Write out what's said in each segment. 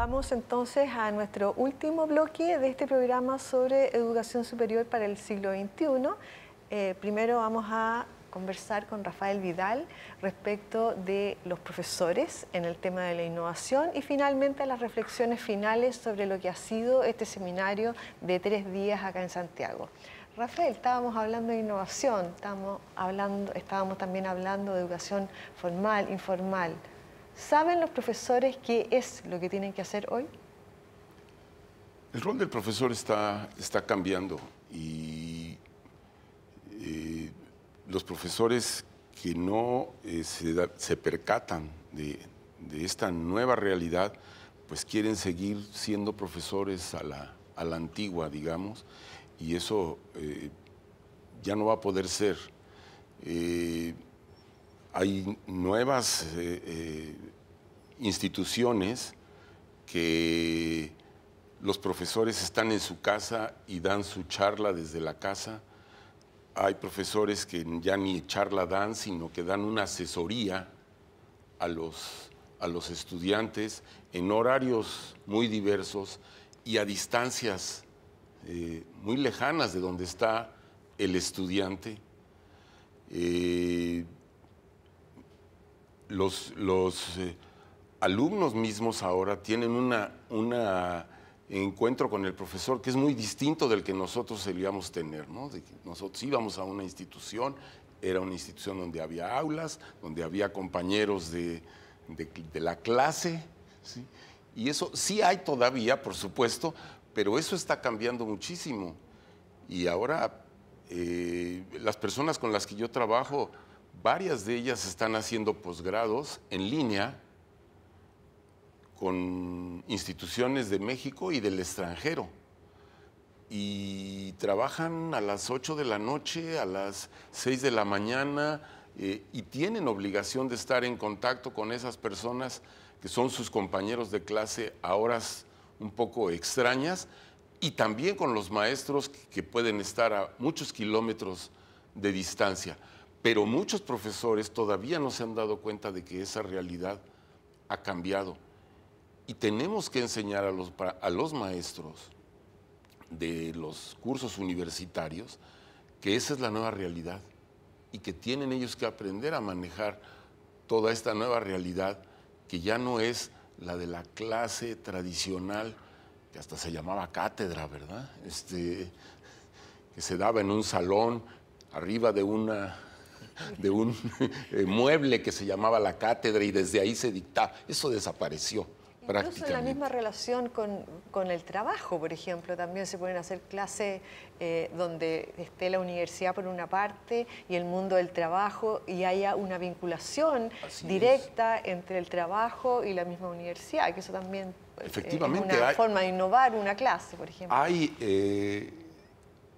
Vamos entonces a nuestro último bloque de este programa sobre educación superior para el siglo XXI. Primero vamos a conversar con Rafael Vidal respecto de los profesores en el tema de la innovación y finalmente las reflexiones finales sobre lo que ha sido este seminario de 3 días acá en Santiago. Rafael, estábamos hablando de innovación, estábamos también hablando de educación formal, informal. ¿Saben los profesores qué es lo que tienen que hacer hoy? El rol del profesor está cambiando y los profesores que no se percatan de esta nueva realidad, pues quieren seguir siendo profesores a la antigua, digamos, y eso ya no va a poder ser. Hay nuevas instituciones que los profesores están en su casa y dan su charla desde la casa. Hay profesores que ya ni charla dan, sino que dan una asesoría a los estudiantes en horarios muy diversos y a distancias muy lejanas de donde está el estudiante. Los alumnos mismos ahora tienen un encuentro con el profesor que es muy distinto del que nosotros solíamos tener, ¿no? Nosotros íbamos a una institución, era una institución donde había aulas, donde había compañeros de la clase, ¿sí? Y eso sí hay todavía, por supuesto, pero eso está cambiando muchísimo. Y ahora las personas con las que yo trabajo, varias de ellas están haciendo posgrados en línea con instituciones de México y del extranjero. Y trabajan a las 8 de la noche, a las 6 de la mañana, y tienen obligación de estar en contacto con esas personas que son sus compañeros de clase a horas un poco extrañas, y también con los maestros que pueden estar a muchos kilómetros de distancia. Pero muchos profesores todavía no se han dado cuenta de que esa realidad ha cambiado. Y tenemos que enseñar a los maestros de los cursos universitarios que esa es la nueva realidad y que tienen ellos que aprender a manejar toda esta nueva realidad que ya no es la de la clase tradicional, que hasta se llamaba cátedra, ¿verdad? Que se daba en un salón arriba de un mueble que se llamaba la cátedra y desde ahí se dictaba. Eso desapareció. Incluso en la misma relación con el trabajo, por ejemplo, también se pueden hacer clases donde esté la universidad por una parte y el mundo del trabajo y haya una vinculación directa entre el trabajo y la misma universidad, que eso también efectivamente, es una forma de innovar una clase, por ejemplo. Hay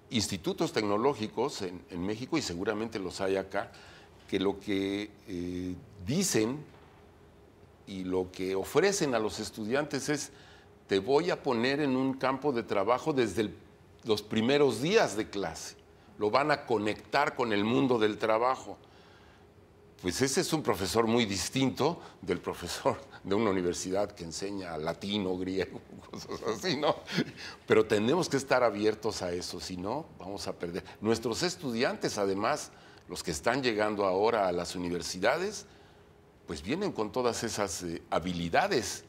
institutos tecnológicos en México, y seguramente los hay acá, que lo que dicen y lo que ofrecen a los estudiantes es: te voy a poner en un campo de trabajo desde los primeros días de clase. Lo van a conectar con el mundo del trabajo. Pues ese es un profesor muy distinto del profesor de una universidad que enseña latín o griego, cosas así, ¿no? Pero tenemos que estar abiertos a eso, si no, vamos a perder. Nuestros estudiantes, además, los que están llegando ahora a las universidades, pues vienen con todas esas habilidades.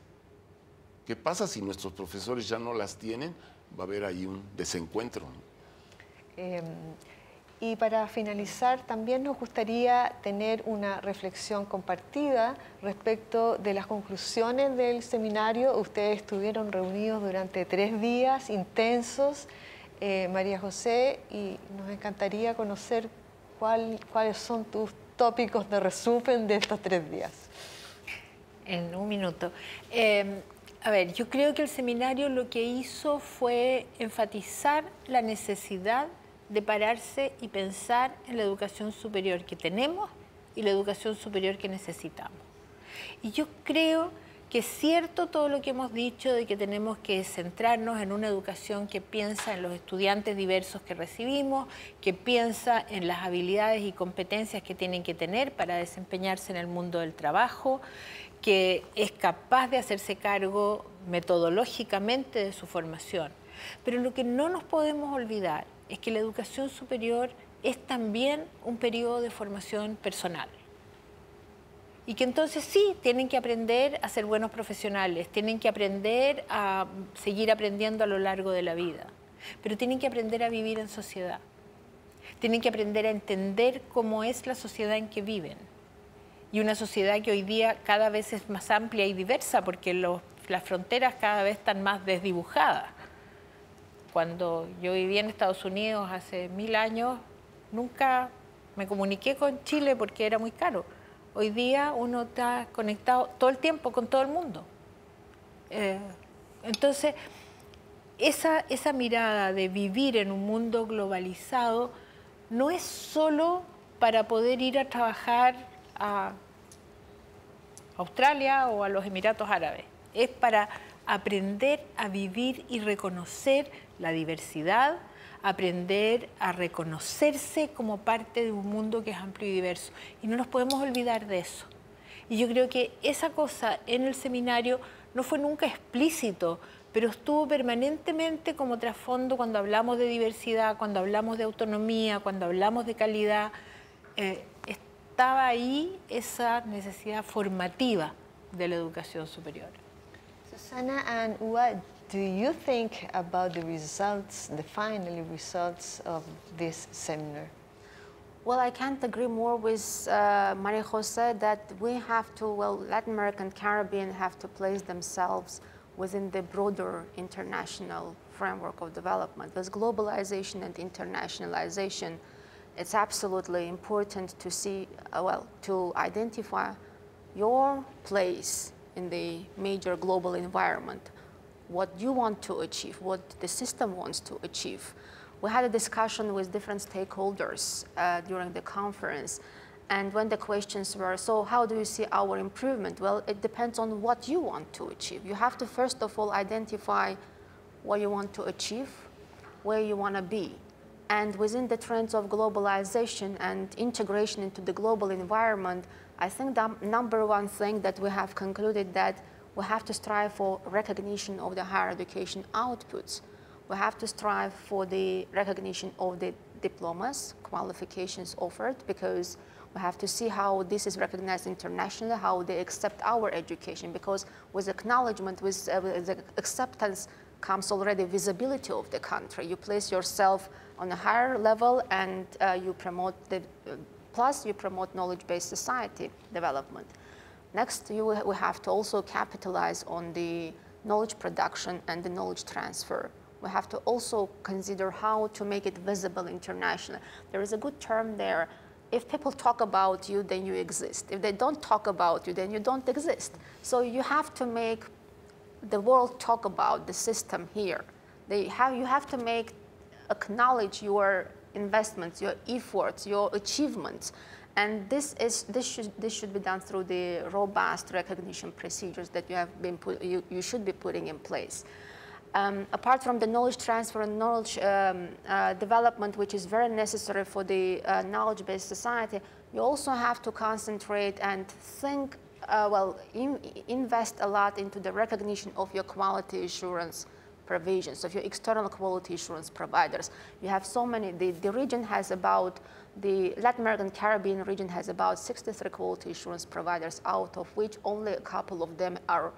¿Qué pasa si nuestros profesores ya no las tienen? Va a haber ahí un desencuentro. Y para finalizar, también nos gustaría tener una reflexión compartida respecto de las conclusiones del seminario. Ustedes estuvieron reunidos durante 3 días intensos, María José, y nos encantaría conocer cuáles son tus tópicos de resumen de estos 3 días. En un minuto. A ver, yo creo que el seminario lo que hizo fue enfatizar la necesidad de pararse y pensar en la educación superior que tenemos y la educación superior que necesitamos. Y yo creo que es cierto todo lo que hemos dicho de que tenemos que centrarnos en una educación que piensa en los estudiantes diversos que recibimos, que piensa en las habilidades y competencias que tienen que tener para desempeñarse en el mundo del trabajo, que es capaz de hacerse cargo metodológicamente de su formación. Pero lo que no nos podemos olvidar es que la educación superior es también un periodo de formación personal. Y que entonces sí, tienen que aprender a ser buenos profesionales, tienen que aprender a seguir aprendiendo a lo largo de la vida, pero tienen que aprender a vivir en sociedad. Tienen que aprender a entender cómo es la sociedad en que viven. Y una sociedad que hoy día cada vez es más amplia y diversa porque las fronteras cada vez están más desdibujadas. Cuando yo vivía en Estados Unidos hace 1000 años, nunca me comuniqué con Chile porque era muy caro. Hoy día uno está conectado todo el tiempo con todo el mundo. Entonces, esa mirada de vivir en un mundo globalizado no es solo para poder ir a trabajar a Australia o a los Emiratos Árabes. Es para aprender a vivir y reconocer la diversidad, aprender a reconocerse como parte de un mundo que es amplio y diverso. Y no nos podemos olvidar de eso. Y yo creo que esa cosa en el seminario no fue nunca explícito, pero estuvo permanentemente como trasfondo cuando hablamos de diversidad, cuando hablamos de autonomía, cuando hablamos de calidad. Estaba ahí esa necesidad formativa de la educación superior. Susana, and what do you think about the results, the final results of this seminar? Well, I can't agree more with Maria Jose that we have to, well, Latin American, Caribbean have to place themselves within the broader international framework of development. With globalization and internationalization, it's absolutely important to see, well, to identify your place in the major global environment, what you want to achieve, what the system wants to achieve. We had a discussion with different stakeholders during the conference, and when the questions were, so how do you see our improvement? Well, it depends on what you want to achieve. You have to first of all identify what you want to achieve, where you want to be. And within the trends of globalization and integration into the global environment, I think the number one thing that we have concluded that we have to strive for recognition of the higher education outputs. We have to strive for the recognition of the diplomas, qualifications offered, because we have to see how this is recognized internationally, how they accept our education, because with acknowledgement, with the acceptance comes already visibility of the country. You place yourself on a higher level and you promote the, plus you promote knowledge-based society development. Next, we have to also capitalize on the knowledge production and the knowledge transfer. We have to also consider how to make it visible internationally. There is a good term there. If people talk about you, then you exist. If they don't talk about you, then you don't exist. So you have to make the world talk about the system here. You have to acknowledge your investments, your efforts, your achievements. And this should be done through the robust recognition procedures that you should be putting in place. Apart from the knowledge transfer and knowledge development, which is very necessary for the knowledge-based society, you also have to concentrate and think, invest a lot into the recognition of your quality assurance provisions, of your external quality assurance providers. You have so many, the region has about, the Latin American Caribbean region has about 63 quality assurance providers, out of which only a couple of them are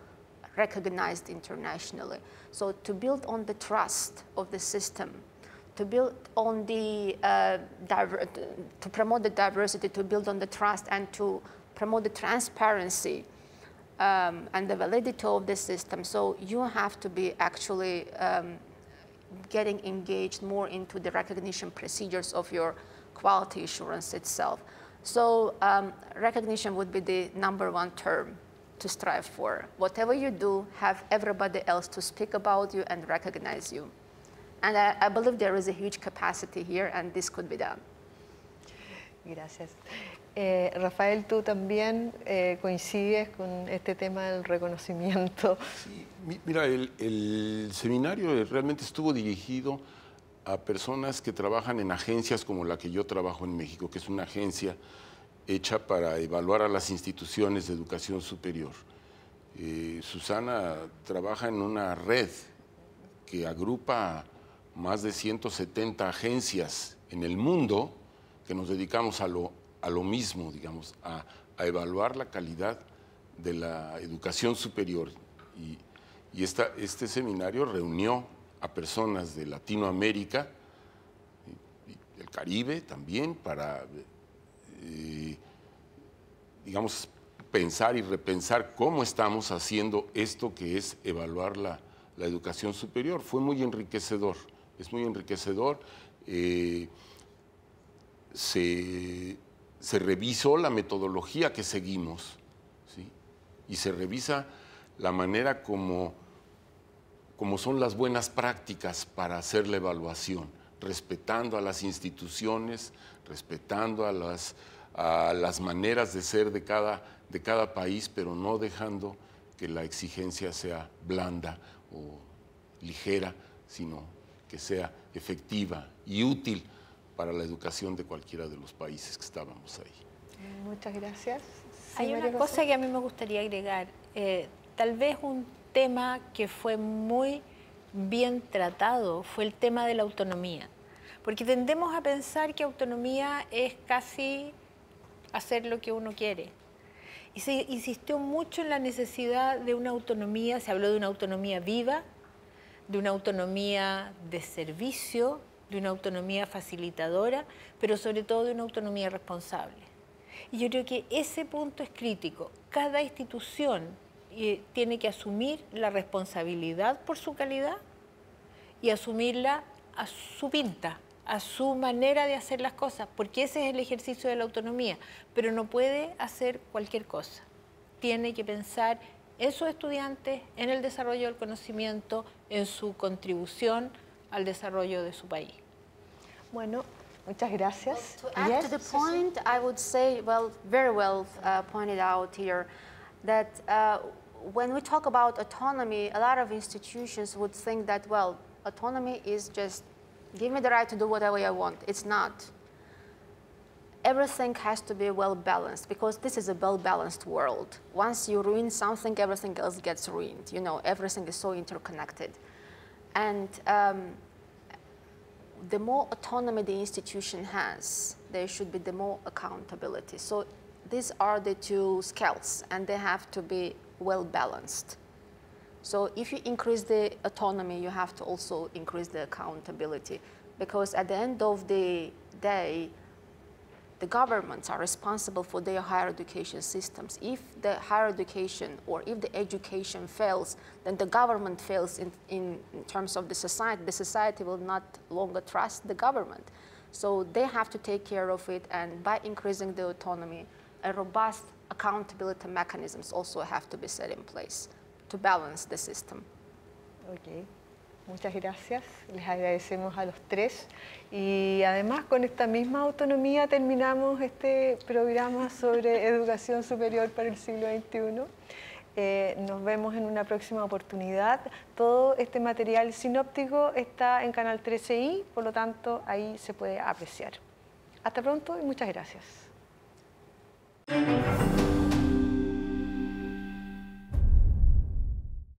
recognized internationally. So to build on the trust of the system, to build on the, to promote the diversity, to build on the trust and to promote the transparency and the validity of the system. So you have to be actually getting engaged more into the recognition procedures of your quality assurance itself. So recognition would be the #1 term to strive for. Whatever you do, have everybody else to speak about you and recognize you. And I believe there is a huge capacity here and this could be done. Gracias. Rafael, tú también coincides con este tema del reconocimiento. Sí, mira, el seminario realmente estuvo dirigido a personas que trabajan en agencias como la que yo trabajo en México, que es una agencia hecha para evaluar a las instituciones de educación superior. Susana trabaja en una red que agrupa más de 170 agencias en el mundo que nos dedicamos a lo mismo, digamos, a evaluar la calidad de la educación superior. Y este seminario reunió a personas de Latinoamérica y el Caribe también para, digamos, pensar y repensar cómo estamos haciendo esto que es evaluar la educación superior. Fue muy enriquecedor, es muy enriquecedor. Se revisó la metodología que seguimos, ¿sí? Y se revisa la manera como son las buenas prácticas para hacer la evaluación, respetando a las instituciones, respetando a las maneras de ser de cada país, pero no dejando que la exigencia sea blanda o ligera, sino que sea efectiva y útil para la educación de cualquiera de los países que estábamos ahí. Muchas gracias. Hay una cosa que a mí me gustaría agregar. Tal vez un tema que fue muy bien tratado fue el tema de la autonomía. Porque tendemos a pensar que autonomía es casi hacer lo que uno quiere. Y se insistió mucho en la necesidad de una autonomía, se habló de una autonomía viva, de una autonomía de servicio, de una autonomía facilitadora, pero sobre todo de una autonomía responsable. Y yo creo que ese punto es crítico. Cada institución tiene que asumir la responsabilidad por su calidad y asumirla a su pinta, a su manera de hacer las cosas, porque ese es el ejercicio de la autonomía, pero no puede hacer cualquier cosa. Tiene que pensar en sus estudiantes, en el desarrollo del conocimiento, en su contribución al desarrollo de su país. Bueno, muchas gracias. To add to the point, I would say, well, very well pointed out here, that when we talk about autonomy, a lot of institutions would think that, well, autonomy is just give me the right to do whatever I want. It's not. Everything has to be well balanced because this is a well balanced world. Once you ruin something, everything else gets ruined. You know, everything is so interconnected. And the more autonomy the institution has, there should be the more accountability. So these are the two scales, and they have to be well balanced. So if you increase the autonomy, you have to also increase the accountability, because at the end of the day, the governments are responsible for their higher education systems. If the higher education or if the education fails, then the government fails in terms of the society will not longer trust the government. So they have to take care of it, and by increasing the autonomy, a robust accountability mechanisms also have to be set in place to balance the system. Okay. Muchas gracias, les agradecemos a los tres y además con esta misma autonomía terminamos este programa sobre educación superior para el siglo XXI. Nos vemos en una próxima oportunidad. Todo este material sinóptico está en Canal 13i, por lo tanto ahí se puede apreciar. Hasta pronto y muchas gracias.